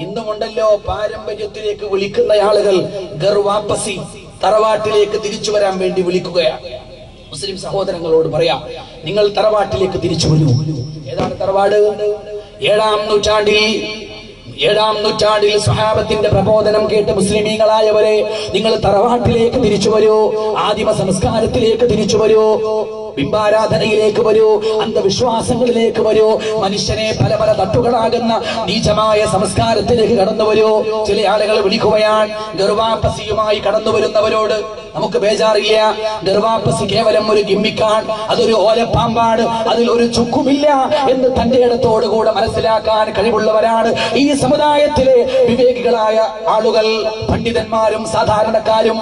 ഇന്നുമുണ്ടല്ലോ പാരമ്പര്യത്തിലേക്ക് വിളിക്കുന്ന ആളുകൾ ഗർവാപ്പസി, തറവാട്ടിലേക്ക് തിരിച്ചു വരാൻ വേണ്ടി വിളിക്കുകയാണ്. മുസ്ലിം സഹോദരങ്ങളോട് പറയാം, നിങ്ങൾ തറവാട്ടിലേക്ക് തിരിച്ചു വരൂ. ഏതാണ് തറവാട്? ഏഴാം നൂറ്റാണ്ടിൽ സ്വഹാബത്തിന്റെ പ്രബോധനം കേട്ട് മുസ്ലിമീങ്ങളായവരെ, നിങ്ങൾ തറവാട്ടിലേക്ക് തിരിച്ചു വരൂ, ആദിമ സംസ്കാരത്തിലേക്ക് തിരിച്ചു വരൂ, ബിംബാരാധനയിലേക്ക് വരൂ, അന്ധവിശ്വാസങ്ങളിലേക്ക് വരൂ, മനുഷ്യനെ പല പല തട്ടുകളാകുന്ന നീചമായ സംസ്കാരത്തിലേക്ക് കടന്നു വരൂ. ചില ആളുകൾ വിളിക്കുകയാണ് ഗർവാപ്പസിയുമായി കടന്നു വരുന്നവരോട്, നമുക്ക് ബേജാറില്ല, ഗർവാപ്പസി കേവലം ഒരു ഗിമ്മിക്കാണ്, അതൊരു ഓലപ്പാമ്പാണ്, അതിൽ ഒരു ചുക്കുമില്ല എന്ന് തന്റെ ഇടത്തോടുകൂടെ മനസ്സിലാക്കാൻ കഴിവുള്ളവരാണ് ഈ സമുദായത്തിലെ വിവേകികളായ ആളുകൾ, പണ്ഡിതന്മാരും സാധാരണക്കാരും.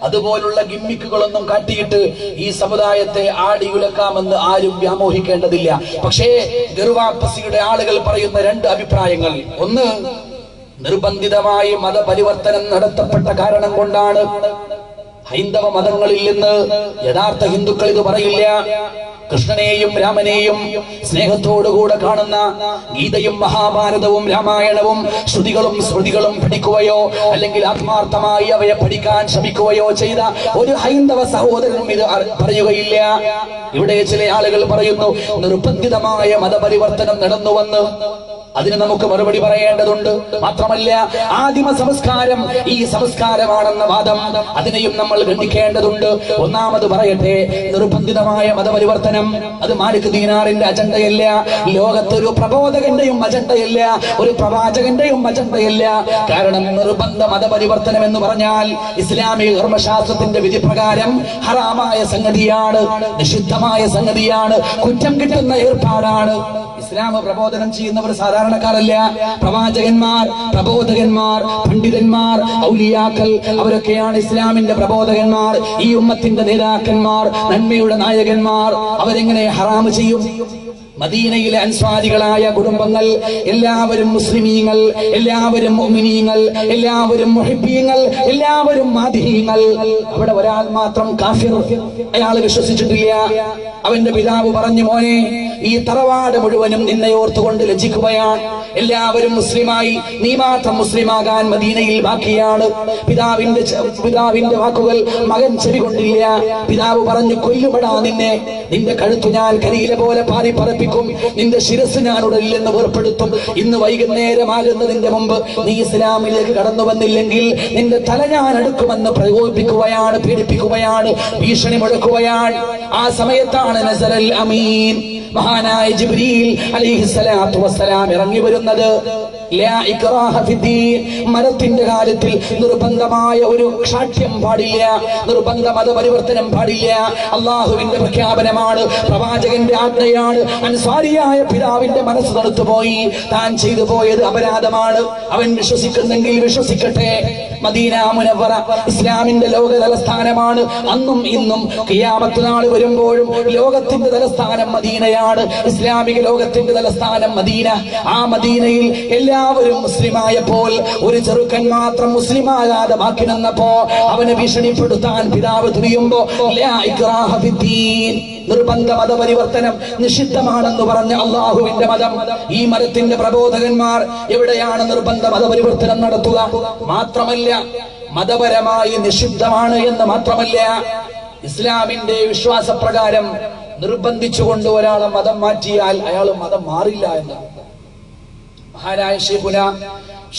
അതുപോലുള്ള ഗിമ്മിക്കുകളൊന്നും കാട്ടിയിട്ട് ഈ സമുദായത്തെ ആടിയുലക്കാമെന്ന് ആരും വ്യാമോഹിക്കേണ്ടതില്ല. പക്ഷേ ഗർവാപ്പസിയുടെ ആളുകൾ പറയുന്ന രണ്ട് അഭിപ്രായങ്ങൾ. ഒന്ന്, നിർബന്ധിതമായി മതപരിവർത്തനം നടത്തപ്പെട്ട കാരണം കൊണ്ടാണ്. ഹൈന്ദവ മതങ്ങളിൽ നിന്ന് യഥാർത്ഥ ഹിന്ദുക്കൾ ഇത് പറയില്ല. കൃഷ്ണനെയും രാമനെയും സ്നേഹത്തോടുകൂടെ കാണുന്ന ഗീതയും മഹാഭാരതവും രാമായണവും ശ്രുതികളും സ്മൃതികളും പഠിക്കുകയോ അല്ലെങ്കിൽ ആത്മാർത്ഥമായി അവയെ പഠിക്കാൻ ശ്രമിക്കുകയോ ചെയ്ത ഒരു ഹൈന്ദവ സഹോദരനും ഇത് പറയുകയില്ല. ഇവിടെ ചില ആളുകൾ പറയുന്നു നിർബന്ധിതമായ മതപരിവർത്തനം നടന്നുവന്ന്. അതിന് നമുക്ക് മറുപടി പറയേണ്ടതുണ്ട്. മാത്രമല്ല, ആദിമ സംസ്കാരം ഈ സംസ്കാരമാണെന്ന വാദം, അതിനെയും നമ്മൾ ഖണ്ഡിക്കേണ്ടതുണ്ട്. ഒന്നാമത് പറയട്ടെ, നിർബന്ധിതമായ മതപരിവർത്തനം അത് മാലിക് ദീനാറിന്റെ അജണ്ടയല്ല, ലോകത്തൊരു പ്രബോധകന്റെയും അജണ്ടയല്ല, ഒരു പ്രവാചകന്റെയും അജണ്ടയല്ല. കാരണം നിർബന്ധ മതപരിവർത്തനം എന്ന് പറഞ്ഞാൽ ഇസ്ലാമിക കർമ്മശാസ്ത്രത്തിന്റെ വിധി പ്രകാരം ഹറാമായ സംഗതിയാണ്, നിഷിദ്ധമായ സംഗതിയാണ്, കുറ്റം കിട്ടുന്ന ഏർപ്പാടാണ്. ഇസ്ലാം പ്രബോധനം ചെയ്യുന്നവർ സാധാരണക്കാരല്ല. പ്രവാചകന്മാർ, പ്രബോധകന്മാർ, പണ്ഡിതന്മാർ, ഔലിയാക്കൾ, അവരൊക്കെയാണ് ഇസ്ലാമിന്റെ പ്രബോധകന്മാർ, ഈ ഉമ്മത്തിന്റെ നേതാക്കന്മാർ, നന്മയുടെ നായകന്മാർ. അവരെങ്ങനെ ഹറാം ചെയ്യും? മദീനയിലെ അൻസ്വാരികളായ കുടുംബങ്ങൾ എല്ലാവരും മുസ്ലിമീങ്ങൾ, എല്ലാവരും മുഅ്മിനീങ്ങൾ, എല്ലാവരും മുഹിബ്ബീങ്ങൾ, എല്ലാവരും മാദിഹീങ്ങൾ. അവിടെ ഒരാൾ മാത്രം കാഫിർ, അയാൾ വിശ്വസിച്ചിട്ടില്ല. അവന്റെ പിതാവ് പറഞ്ഞു, മോനെ, ഈ തറവാട് മുഴുവനും നിന്നെ ഓർത്തുകൊണ്ട് ലജ്ജിക്കുകയാണ്. എല്ലാവരും മുസ്ലിമായി, നീ മാത്രം മുസ്ലിമാകാൻ മദീനയിൽ ബാക്കിയാണ്. പിതാവിന്റെ വാക്കുകൾ മകൻ ചെവി കൊണ്ടില്ല. പിതാവ് പറഞ്ഞു, കൊല്ലുപെടാ നിന്നെ, നിന്റെ കഴുത്തു ഞാൻ കരിയില പോലെ പാറി പറപ്പിക്കും, നിന്റെ ശിരസ് ഞാൻ ഉടലില്ലെന്ന് വേർപ്പെടുത്തും. ഇന്ന് വൈകുന്നേരമാകുന്നതിന്റെ മുമ്പ് നീ ഇസ്ലാമിലേക്ക് കടന്നു വന്നില്ലെങ്കിൽ നിന്റെ തല ഞാൻ എടുക്കുമെന്ന് പ്രകോപിപ്പിക്കുകയാണ്, പീഡിപ്പിക്കുകയാണ്, ഭീഷണി മുഴക്കുകയാണ്. ആ സമയത്താണ് നസറൽ അമീൻ, മഹാനായ ജിബ്രീൽ അലൈഹിസ്സലാത്തു വസ്സലാം ഇറങ്ങി വരുന്നത്. ലാ ഇക്റാഹ ഫിദ്ദീൻ, മതത്തിന്റെ കാര്യത്തിൽ നിർബന്ധമായ ഒരു ക്ഷാഠ്യം പാടില്ല, നിർബന്ധ മതപരിവർത്തനം പാടില്ല. അള്ളാഹുവിന്റെ പ്രഖ്യാപനമാണ്, പ്രവാചകന്റെ ആജ്ഞയാണ്. അൻസാരിയായ പിതാവിന്റെ മനസ്സ് തണുത്തുപോയി. താൻ ചെയ്തു പോയത് അപരാധമാണ്. അവൻ വിശ്വസിക്കുന്നെങ്കിൽ വിശ്വസിക്കട്ടെ. മദീന മുനവ്വറ ഇസ്ലാമിന്റെ ലോക തലസ്ഥാനമാണ്. അന്നും ഇന്നും ഖിയാമത്ത് നാൾ വരുമ്പോഴും ലോകത്തിന്റെ തലസ്ഥാനം മദീനയാണ്. ഇസ്ലാമിക ലോകത്തിന്റെ തലസ്ഥാനം മദീന. ആ മദീനയിൽ എല്ലാവരും മുസ്ലിമായപ്പോൾ ഒരു ചെറുക്കൻ മാത്രം മുസ്ലിമാകാതെ ബാക്കി നിന്നപ്പോ അവനെ ഭീഷണിപ്പെടുത്താൻ പിതാവ് തുനിയുമ്പോ ലാ ഇക്റാഹ ഫിദ്ദീൻ, നിർബന്ധ മതപരിവർത്തനം നിഷിദ്ധമാണെന്ന് പറഞ്ഞ അള്ളാഹുവിന്റെ മതം, ഈ മതത്തിന്റെ പ്രബോധകന്മാർ എവിടെയാണ് നിർബന്ധ മതപരിവർത്തനം നടത്തുക? മാത്രമല്ല, മതപരമായി നിഷിദ്ധമാണ് എന്ന് മാത്രമല്ല, ഇസ്ലാമിന്റെ വിശ്വാസപ്രകാരം നിർബന്ധിച്ചുകൊണ്ട് ഒരാളെ മതം മാറ്റിയാൽ അയാൾ മതം മാറില്ല എന്ന് മഹാനായ ശൈഖുനാ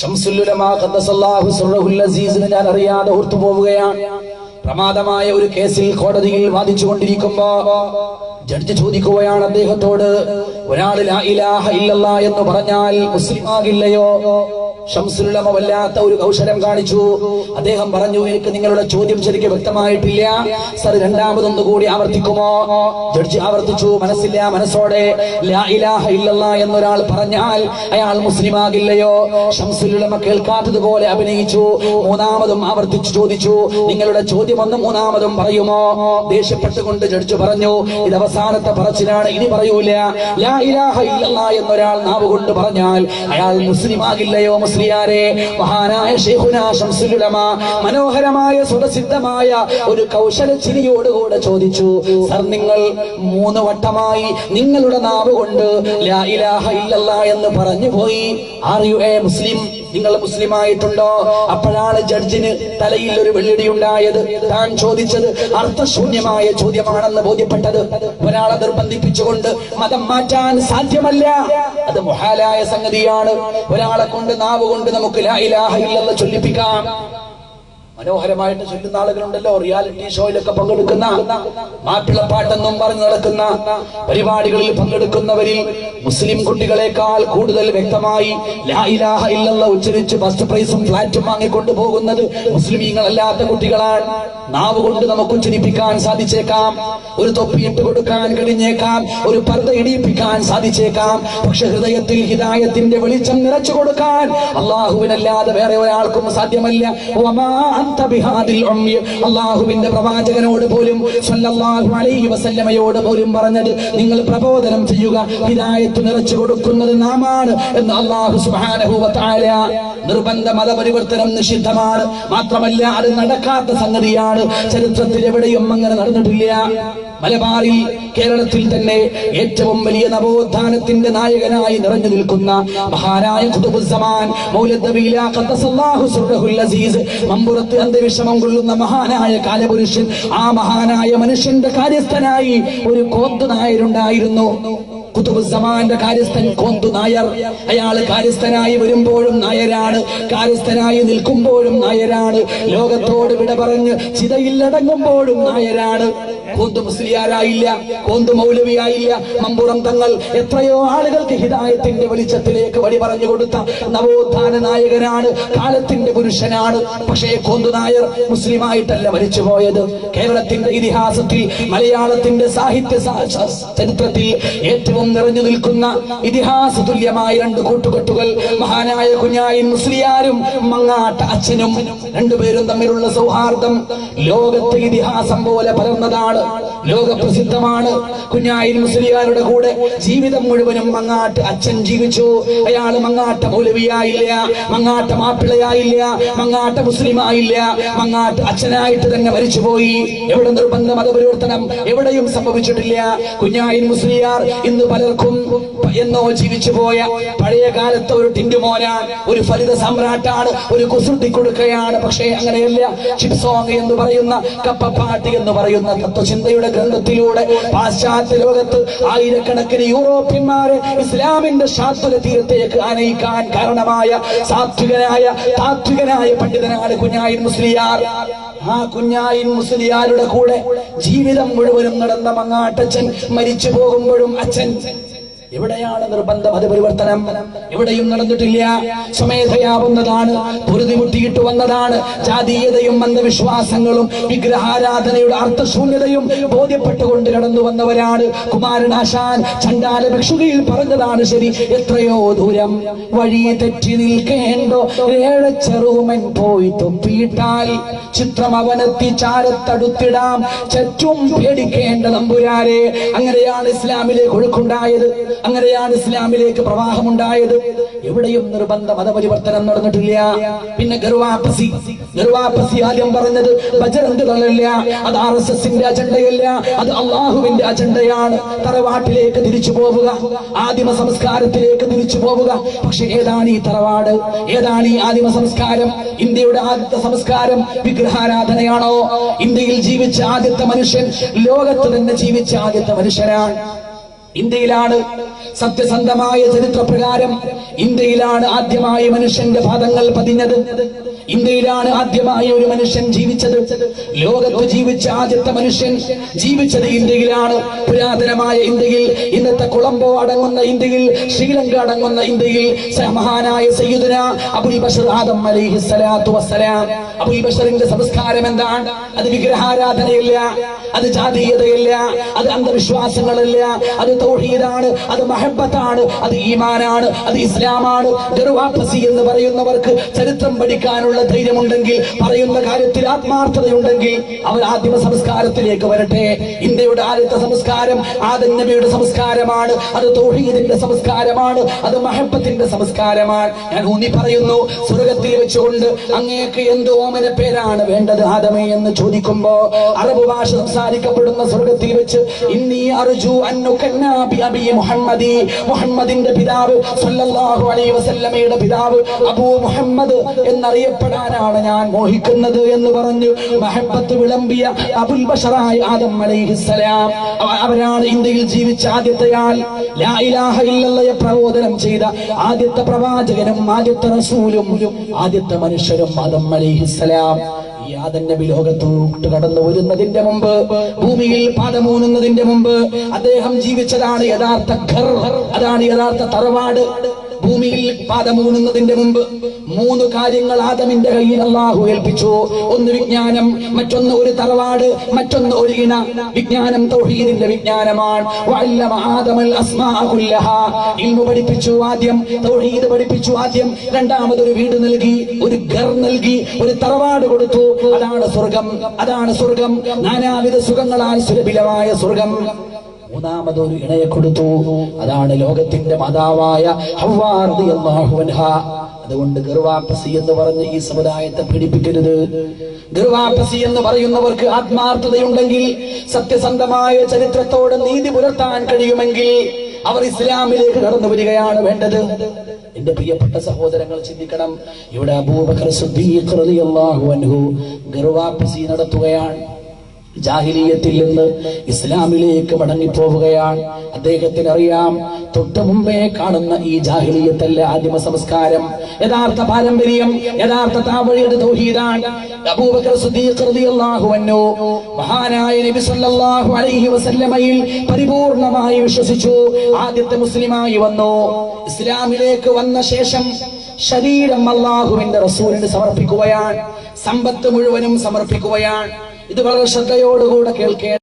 ശംസുൽ ഉലമാ ഖദ്ദസല്ലാഹു സിർറഹുൽ അസീസിനെ ഞാൻ അറിയാതെ ഓർത്തു പോവുകയാണ്. പ്രമാദമായ ഒരു കേസിൽ കോടതിയിൽ വാദിച്ചുകൊണ്ടിരിക്കുമ്പോ ജഡ്ജി ചോദിക്കുകയാണ് അദ്ദേഹത്തോട്, ഒരാൾ ലാ ഇലാഹ ഇല്ലല്ലാഹ് എന്ന് പറഞ്ഞാൽ മുസ്ലിം ആകില്ലയോ? ശംസുൽ ഉലമ വല്ലാത്ത ഒരു കൗശലം കാണിച്ചു. അദ്ദേഹം പറഞ്ഞു, എനിക്ക് നിങ്ങളുടെ ചോദ്യം ശരിക്കും വ്യക്തമായിട്ടില്ല, സർ രണ്ടാമതൊന്നു കൂടി ആവർത്തിക്കുമോ? ജഡ്ജി ആവർത്തിച്ചു, മനസ്സില്ല മനസ്സോടെ. ലാ ഇലാഹ ഇല്ലല്ലാഹ് എന്നൊരാൾ പറഞ്ഞാൽ അയാൾ മുസ്ലിം ആകില്ലയോ? ശംസുൽ ഉലമ കേൾക്കാത്തതുപോലെ അഭിനയിച്ചു. മൂന്നാമതും ആവർത്തിച്ചു ചോദിച്ചു, നിങ്ങളുടെ ചോദ്യം ഒന്ന് മൂന്നാമതും പറയുമോ? ദേഷ്യപ്പെട്ടുകൊണ്ട് ജഡ്ജി പറഞ്ഞു, ഇത് അവസാനത്തെ പറച്ചിലാണ്, ഇനി പറയൂല. ലാ ഇലാഹ ഇല്ലല്ലാഹ് എന്നൊരാൾ നാവ് കൊണ്ട് പറഞ്ഞാൽ അയാൾ മുസ്ലിം ആകില്ലയോ? മുസ്ലിയാരെ, മഹാനായ ശൈഖുനാ ശംസുൽ ഉലമ മനോഹരമായ സുഖസിദ്ധമായ ഒരു കൗശല ചിരിയോടുകൂടെ ചോദിച്ചു, സർ, നിങ്ങൾ 3 വട്ടമായി നിങ്ങളുടെ നാവ് കൊണ്ട് ലാ ഇലാഹ ഇല്ലല്ലാഹ് എന്ന് പറഞ്ഞു പോയി. Are you a Muslim? നിങ്ങൾ മുസ്ലിം ആയിട്ടുണ്ടോ? അപ്പോഴാണ് ജഡ്ജിന് തലയിൽ ഒരു വെള്ളിടി ഉണ്ടായത്. താൻ ചോദിച്ചത് അർത്ഥശൂന്യമായ ചോദ്യമാണെന്ന് ബോധ്യപ്പെട്ടത്. ഒരാളെ നിർബന്ധിപ്പിച്ചുകൊണ്ട് മതം മാറ്റാൻ സാധ്യമല്ല. അത് മുഹാലായ സംഗതിയാണ്. ഒരാളെ കൊണ്ട് നാവ് കൊണ്ട് നമുക്ക് ലാ ഇലാഹ ഇല്ലല്ലാഹ് ചൊല്ലിപ്പിക്കാം. മനോഹരമായിട്ട് ചൊല്ലുന്ന ആളുകളുണ്ടല്ലോ, റിയാലിറ്റി ഷോയിലൊക്കെ പങ്കെടുക്കുന്ന, മാപ്പിളപ്പാട്ടെന്നും പറഞ്ഞു നടക്കുന്ന പരിപാടികളിൽ പങ്കെടുക്കുന്നവരിൽ മുസ്ലിം കുട്ടികളെക്കാൾ കൂടുതൽ വ്യക്തമായി ലാ ഇലാഹ ഇല്ലല്ലാഹ് ഉച്ചരിച്ച് ഫസ്റ്റ് പ്രൈസും ഫ്ലാറ്റും വാങ്ങിക്കൊണ്ടു പോകുന്നത് മുസ്ലിമീങ്ങളല്ലാത്ത കുട്ടികളാണ്. നാവ് കൊണ്ട് നമുക്ക് ഉച്ചരിപ്പിക്കാൻ സാധിച്ചേക്കാം, ഒരു തൊപ്പിയിട്ട് കൊടുക്കാൻ കഴിഞ്ഞേക്കാം, ഒരു പർദ്ദ ഇടിയിപ്പിക്കാൻ സാധിച്ചേക്കാം. പക്ഷെ ഹൃദയത്തിൽ ഹിദായത്തിന്റെ വെളിച്ചം നിറച്ചു കൊടുക്കാൻ അള്ളാഹുവിനല്ലാതെ വേറെ ഒരാൾക്കും സാധ്യമല്ല. അള്ളാഹുവിന്റെ പ്രവാചകനോട് പോലും സല്ലല്ലാഹു അലൈഹി വസല്ലമയോട് പോലും പറഞ്ഞത്, നിങ്ങൾ പ്രബോധനം ചെയ്യുക, ഹിദായത്ത് നിറച്ചു കൊടുക്കുന്നത് നാമാണ് എന്ന് അള്ളാഹു സുബ്ഹാനഹു വ തആല. നിർബന്ധ മതപരിവർത്തനം നിഷിദ്ധമാണ്. മാത്രമല്ല അത് നടക്കാത്ത സംഗതിയാണ്. ചരിത്രത്തിൽ എവിടെയും അങ്ങനെ നടന്നിട്ടില്ല. മലബാറിൽ, കേരളത്തിൽ തന്നെ ഏറ്റവും വലിയ നവോത്ഥാനത്തിന്റെ നായകനായി നിറഞ്ഞു നിൽക്കുന്ന മഹാനായ ഖുതുബുസ്സമാൻ മൗലവി ഖദ്ദസല്ലാഹു സിർറഹുൽ അസീസ് മമ്പുറത്ത് അന്ത്യവിഷമം കൊള്ളുന്ന മഹാനായ കാലപുരുഷൻ, ആ മഹാനായ മനുഷ്യന്റെ കാര്യസ്ഥനായി ഒരു കോന്തു നായരുണ്ടായിരുന്നു. ഖുതുബുസ്സമാന്റെ കാര്യസ്ഥൻ കോന്തു നായർ. അയാൾ കാര്യസ്ഥനായി വരുമ്പോഴും നായരാണ്, കാര്യസ്ഥനായി നിൽക്കുമ്പോഴും നായരാണ്, ലോകത്തോട് വിട പറഞ്ഞ് ചിതയിലടങ്ങുമ്പോഴും നായരാണ്. കോന്തു മുസ്ലിയാരായില്ല, കോന്തു മൗലവിയായില്ല. മമ്പുറം തങ്ങൾ എത്രയോ ആളുകൾക്ക് ഹിദായത്തിന്റെ വെളിച്ചത്തിലേക്ക് വഴി പറഞ്ഞു കൊടുത്ത നവോത്ഥാന നായകനാണ്, കാലത്തിന്റെ പുരുഷനാണ്. പക്ഷേ കോന്തു നായർ മുസ്ലിമായിട്ടല്ല മരിച്ചുപോയത്. കേരളത്തിന്റെ ഇതിഹാസത്തിൽ, മലയാളത്തിന്റെ സാഹിത്യ ചരിത്രത്തിൽ ഏറ്റവും നിറഞ്ഞു നിൽക്കുന്ന ഇതിഹാസ തുല്യമായ രണ്ട് കൂട്ടുകെട്ടുകൾ മഹാനായ കുഞ്ഞായിൻ മുസ്ലിയാരും മങ്ങാട്ട് അച്ഛനും. രണ്ടുപേരും തമ്മിലുള്ള സൗഹാർദ്ദം ലോകത്തെ ഇതിഹാസം പോലെ പരന്നതാണ്, ലോകപ്രസിദ്ധമാണ്. കുഞ്ഞായിൻ മുസ്ലിയാരുടെ കൂടെ ജീവിതം മുഴുവനും മങ്ങാട്ട് അച്ഛൻ ജീവിച്ചു. അയാൾ മങ്ങാട്ട മൗലവിയായില്ല, മങ്ങാട്ട മാപ്പിളയായില്ല, മങ്ങാട്ട മുസ്ലിമായില്ല, മങ്ങാട്ട് അച്ഛനായിട്ട് തന്നെ മരിച്ചുപോയി. എവിടെ നിർബന്ധ മതപരിവർത്തനം എവിടെയും സംഭവിച്ചിട്ടില്ല. കുഞ്ഞായിൻ മുസ്ലിയാർ ഇന്ന് പലർക്കും എന്നോ ജീവിച്ചു പോയ പഴയ കാലത്തെ ഒരു ടിൻഡുമോനാണ്, ഒരു ഫലിത സമ്രാട്ടാണ്, ഒരു കുസൃതി കൊടുക്കുകയാണ്. പക്ഷേ അങ്ങനെയല്ല. ഷിപ്സോങ് എന്ന് പറയുന്ന, കപ്പപ്പാട്ട് എന്ന് പറയുന്ന തത്വചിന്തയുടെ ഗ്രന്ഥത്തിലൂടെ പാശ്ചാത്യ ലോകത്ത് ആയിരക്കണക്കിന് യൂറോപ്യന്മാരെ ഇസ്ലാമിന്റെ ശാസ്ത്ര തീരത്തേക്ക് ആനയിക്കാൻ കാരണമായ താത്വികനായ പണ്ഡിതനാണ് കുഞ്ഞായിൻ മുസ്ലിയാർ. ആ കുഞ്ഞായിൻ മുസ്ലിയാരുടെ കൂടെ ജീവിതം മുഴുവനും നടന്ന മങ്ങാട്ടച്ഛൻ മരിച്ചു പോകുമ്പോഴും അച്ഛൻ. എവിടെയാണ് നിർബന്ധ മതപരിവർത്തനം? എവിടെയും നടന്നിട്ടില്ല. സ്വമേധയാവുന്നതാണ്, പൊറുതിമുട്ടിയിട്ട് വന്നതാണ്. ജാതീയതയും അന്ധവിശ്വാസങ്ങളും വിഗ്രഹാരാധനയുടെ അർത്ഥശൂന്യതയും ബോധ്യപ്പെട്ടുകൊണ്ട് കടന്നു വന്നവരാണ്. കുമാരനാശാൻ ചണ്ടാല ഭിക്ഷുകയിൽ പറഞ്ഞതാണ് ശരി. എത്രയോ ദൂരം വഴി തെറ്റി നിൽക്കേണ്ടോ ചെറുമൻ പോയി തൊപ്പിയിട്ടാൽ ചിത്രം അവനെത്തി ചാരത്തടുത്തിടാം, ചറ്റും പേടിക്കേണ്ട നമ്പുരാരെ. അങ്ങനെയാണ് ഇസ്ലാമിലേക്ക് ഒഴുക്കുണ്ടായത്, അങ്ങനെയാണ് ഇസ്ലാമിലേക്ക് പ്രവാഹമുണ്ടായത്. എവിടെയും നിർബന്ധ മതപരിവർത്തനം നടന്നിട്ടില്ല. പിന്നെ ഗർവാപ്പസി ആദ്യം പറഞ്ഞത് ബജറംഗ് ദളല്ല, അത് RSSന്റെ അജണ്ടയല്ല, അത് അള്ളാഹുവിന്റെ അജണ്ടയാണ്. തറവാട്ടിലേക്ക് തിരിച്ചു പോവുക, ആദിമ സംസ്കാരത്തിലേക്ക് തിരിച്ചു പോവുക. പക്ഷെ ഏതാണ് ഈ തറവാട്? ഏതാണ് ഈ ആദിമ സംസ്കാരം? ഇന്ത്യയുടെ ആദ്യത്തെ സംസ്കാരം വിഗ്രഹാരാധനയാണോ? ഇന്ത്യയിൽ ജീവിച്ച ആദ്യത്തെ മനുഷ്യൻ ലോകത്ത് തന്നെ ജീവിച്ച ആദ്യത്തെ മനുഷ്യനാണ്. ഇന്ത്യയിലാണ് സത്യസന്ധമായ ചരിത്രപ്രകാരം ഇന്ത്യയിലാണ് ആദ്യമായി മനുഷ്യന്റെ പാദങ്ങൾ പതിഞ്ഞത്. ഇന്ത്യയിലാണ് ആദ്യമായി ഒരു മനുഷ്യൻ ജീവിച്ചത്. ലോകത്ത് ജീവിച്ച ആദ്യത്തെ മനുഷ്യൻ ജീവിച്ചത് ഇന്ത്യയിലാണ്. പുരാതനമായ ഇന്ത്യയിൽ, ഇന്നത്തെ കൊളംബോ അടങ്ങുന്ന ഇന്ത്യയിൽ, ശ്രീലങ്ക അടങ്ങുന്ന ഇന്ത്യയിൽ മഹാനായ സയ്യിദുന അബുൽ ബശർ ആദം അലൈഹിസ്സലാത്തു വസ്സലാം. അബുൽ ബശറിന്റെ സംസ്കാരം എന്താണ്? അത് വിഗ്രഹാരാധനയല്ല, അത് ജാതീയതയല്ല, അത് അന്ധവിശ്വാസങ്ങളല്ല, അത് തൗഹീദാണ്, അത് മഹബ്ബത്താണ്, അത് ഈമാനാണ്, അത് ഇസ്ലാമാണ്. ഗർവാപ്പസി എന്ന് പറയുന്നവർക്ക് ചരിത്രം പഠിക്കാനുള്ള ധൈര്യമുണ്ടെങ്കിൽ, പറയുന്ന കാര്യത്തിൽ ആത്മാർത്ഥതയുണ്ടെങ്കിൽ അവർ ആദിമ സംസ്കാരത്തിലേക്ക് വരട്ടെ. ഇന്ത്യയുടെ ആദ്യത്തെ സംസ്കാരം ആദം നബിയുടെ സംസ്കാരമാണ്, അത് തൗഹീദിന്റെ സംസ്കാരമാണ്, അത് മഹബ്ബത്തിന്റെ സംസ്കാരമാണ്. ഞാൻ ഊന്നി പറയുന്നു, സ്വർഗത്തിൽ വെച്ചുകൊണ്ട് അങ്ങേക്ക് എന്ത് ഓമന പേരാണ് വേണ്ടത് ആദമേ എന്ന് ചോദിക്കുമ്പോ, അറബ് ഭാഷ സംസാരിക്കപ്പെടുന്ന സ്വർഗത്തിൽ വെച്ച് ഇന്നി അർജു അന്നുകന്ന യുകന്നാ ബിഅബി മുഹമ്മദി, മുഹമ്മദിന്റെ പിതാവ് സല്ലല്ലാഹു അലൈഹി വസല്ലമയുടെ പിതാവ് അബൂ മുഹമ്മദ് എന്നറിയപ്പെടാനാണ് ഞാൻ മോഹിക്കുന്നത് എന്ന് പറഞ്ഞു മഹബത്ത് വിളമ്പിയ അബുൽ ബശറായ ആദം അലൈഹിസ്സലാം. അവരാണ് ഇന്ത്യയിൽ ജീവിച്ച ആദ്യത്തെ ആൾ. ലാ ഇലാഹ ഇല്ലല്ലാഹ് പ്രബോധനം ചെയ്ത ആദ്യത്തെ പ്രവാചകനും ആദ്യത്തെ റസൂലും ആദ്യത്തെ മനുഷ്യരും ആദം അലൈഹിസ്സലാം. ഈ ആദം നബി ലോകത്തോട്ട് കടന്നു വരുന്നതിന്റെ മുമ്പ്, ഭൂമിയിൽ പാദമൂന്നുന്നതിന്റെ മുമ്പ് അദ്ദേഹം ജീവിച്ചതാണ് യഥാർത്ഥ ഘർ, അതാണ് യഥാർത്ഥ തറവാട്. ഭൂമിയിൽ പാദമൂന്നുന്നതിന്റെ മുമ്പ് 3 കാര്യങ്ങൾ ആദമിന്റെ കയ്യിൽ അല്ലാഹു ഏൽപ്പിച്ചു. ഒന്ന് വിജ്ഞാനം, മറ്റൊന്ന് ഒരു തറവാട്, മറ്റൊന്ന് ഒരു ഇണ. വിജ്ഞാനം തൗഹീദിന്റെ വിജ്ഞാനമാണ്. വഅല്ലമ ആദമൽ അസ്മാഅ കുല്ലഹാ, ഇൽമു പഠിപ്പിച്ചു ആദ്യം, തൗഹീദ് പഠിപ്പിച്ചു ആദ്യം. രണ്ടാമതൊരു വീട് നൽകി, ഒരു ഘർ നൽകി, ഒരു തറവാട് കൊടുത്തു. അതാണ് സ്വർഗം, അതാണ് സ്വർഗം. നാനാവിധ സുഖങ്ങളാൽ സുലഭിലമായ സ്വർഗം. മൂന്നാമതൊരു ഇണയെ കൊടുത്തു. അതാണ് ലോകത്തിന്റെ മാതാവായ ഹവ്വാ റളിയല്ലാഹു അൻഹാ. അതുകൊണ്ട് ഗർവാപ്പസി എന്ന് പറഞ്ഞ് ഈ സമുദായത്തെ പീഡിപ്പിക്കരുത്. ഗർവാപ്പസി എന്ന് പറയുന്നവർക്ക് ആത്മാർത്ഥതയുണ്ടെങ്കിൽ, സത്യസന്ധമായ ചരിത്രത്തോട് നീതി പുലർത്താൻ കഴിയുമെങ്കിൽ അവർ ഇസ്ലാമിലേക്ക് കടന്നു വരികയാണ് വേണ്ടത്. എന്റെ പ്രിയപ്പെട്ട സഹോദരങ്ങൾ ചിന്തിക്കണം. ഇവിടെ അബൂബക്കർ സിദ്ദീഖ് റളിയല്ലാഹു അൻഹു ഗർവാപ്പസി നടത്തുകയാണ്. ജാഹിലിയത്തിൽ നിന്ന് ഇസ്ലാമിലേക്ക് മടങ്ങിപ്പോവുകയാണ്. അദ്ദേഹത്തിന് അറിയാം, തൊട്ടു മുമ്പേ കാണുന്ന ഈ ജാഹിലിയത്തല്ല ആദിമ സംസ്കാരം. യഥാർത്ഥ പാരമ്പര്യം, യഥാർത്ഥ താവഴിയുടെ തൗഹീദാണ്. അബൂബക്കർ സിദ്ദീഖ് റളിയല്ലാഹു അൻഹു മഹാനായ നബി സല്ലല്ലാഹു അലൈഹി വസല്ലമയിൽ പരിപൂർണമായി വിശ്വസിച്ചു. ആദ്യത്തെ മുസ്ലിമായി വന്നു. ഇസ്ലാമിലേക്ക് വന്ന ശേഷം ശരീരം അല്ലാഹുവിന്റെ റസൂലിന് സമർപ്പിക്കുകയാണ്. സമ്പത്ത് മുഴുവനും സമർപ്പിക്കുകയാണ്. ഇത് വളരെ ശ്രദ്ധയോടുകൂടെ കേൾക്കേണ്ട